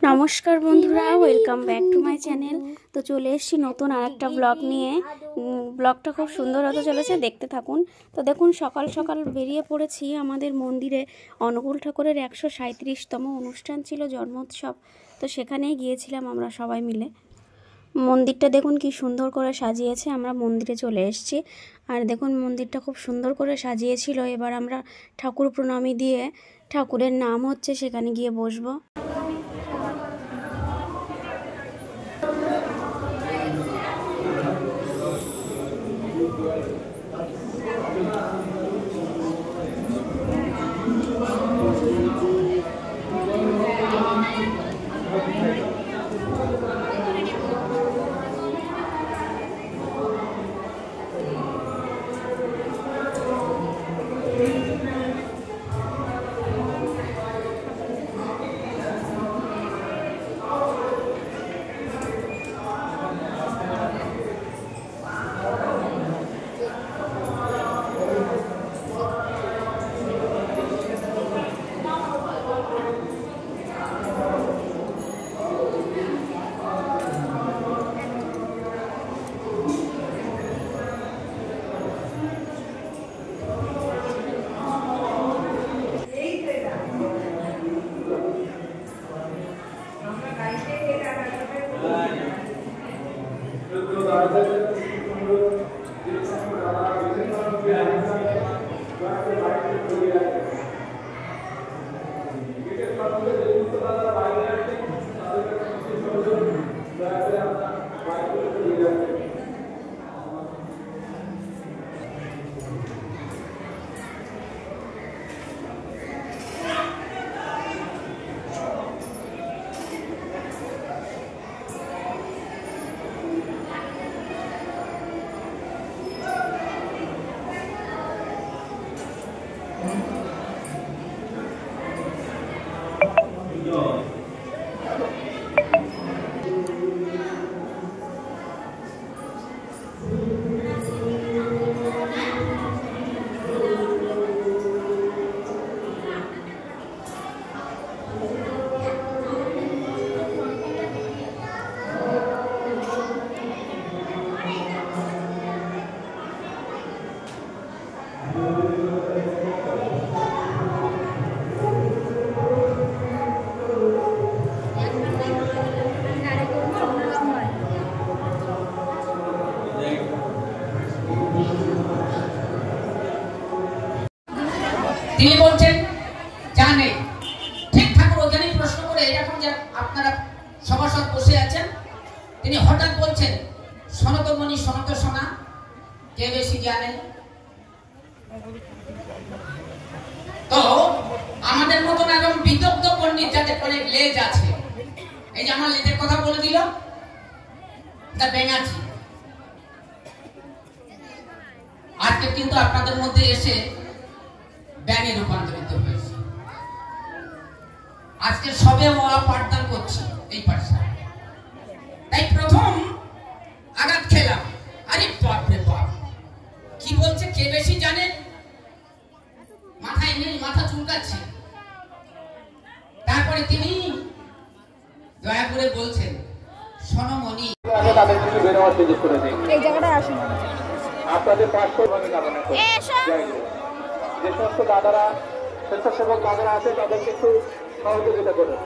নমস্কার বন্ধুরা, welcome back to my channel. তো চলে এসেছি নতুন আরেকটা ব্লগ নিয়ে। ব্লগটা খুব সুন্দর হতে চলেছে, দেখতে থাকুন। তো দেখুন, সকাল সকাল বেরিয়ে পড়েছি আমাদের মন্দিরে। অনুকূল ঠাকুরের 137তম অনুষ্ঠান ছিল, জন্মোৎসব। তো সেখানেই গিয়েছিলাম আমরা সবাই মিলে। মন্দিরটা দেখুন কি সুন্দর করে সাজিয়েছে। আমরা মন্দিরে চলে এসেছি, আর দেখুন মন্দিরটা খুব সুন্দর করে সাজিয়েছিল। এবার আমরা ঠাকুর প্রণামী দিয়ে, ঠাকুরের নাম হচ্ছে, সেখানে গিয়ে বসবো। তিনি বলছেন জানে ঠিক ঠাকুর ওখানেই প্রশ্ন করে, এরকম যে আপনারা সভাসদ বসে আছেন, তিনি হঠাৎ বলছেন, সনাতনমণি সনাত সোনা কে বেশি জানে? তো আমাদের মতন একদম বিদগ্ধ পণ্ডিত যাদের অনেক লেজ আছে, এই যে আমার লেজের কথা বলে দিল দা বেঙ্গাচি, আজকে কিন্তু আপনাদের মধ্যে এসে ব্যাঙে রূপান্তরিত হয়েছে। আজকে সবে ওরা পাঠদান করছে এই পাঠশালা, তাই প্রথম আঘাত খেলাম, আরে বাপ রে বাপ, কি বলছে কে বেশি জানে? মাথায় নেই, মাথা চুলকাচ্ছে। তারপরে তিনি দয়া করে বলছেন, সনমণি তাদের কিছু বেরোয়ার সুযোগ করে দিন। এই জায়গাটায় আসুন, আপনাদের পার্শ্বভাবে কামনা করি। যে সমস্ত দাদারা, স্বেচ্ছাসেবক দাদারা আছে, তাদেরকে একটু সহযোগিতা করুন।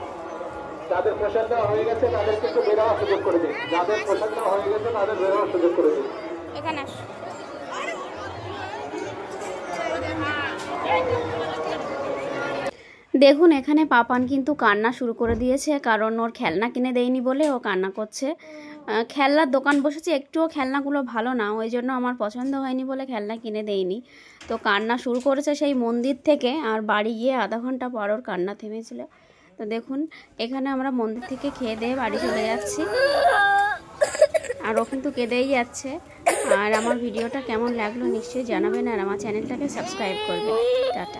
যাদের প্রসাদ দেওয়া হয়ে গেছে তাদেরকে একটু বেরোয়ার সুযোগ করে দিন। যাদের প্রসাদ দেওয়া হয়ে গেছে তাদের বেরোয়ার সুযোগ করে দিন। এখানে আসুন। দেখুন, এখানে পাপান কিন্তু কান্না শুরু করে দিয়েছে, কারণ ওর খেলনা কিনে দেয়নি বলে ও কান্না করছে। খেলনার দোকান বসেছে, একটুও খেলনাগুলো ভালো না, ওই জন্য আমার পছন্দ হয়নি বলে খেলনা কিনে দেয়নি। তো কান্না শুরু করেছে সেই মন্দির থেকে, আর বাড়ি গিয়ে আধা ঘন্টা পর ওর কান্না থেমেছিল। তো দেখুন, এখানে আমরা মন্দির থেকে খেয়ে দিয়ে বাড়ি চলে যাচ্ছি, আর ও কিন্তু কেঁদেই যাচ্ছে। আর আমার ভিডিওটা কেমন লাগলো নিশ্চয়ই জানাবেন, আর আমার চ্যানেলটাকে সাবস্ক্রাইব করবেন। টাটা।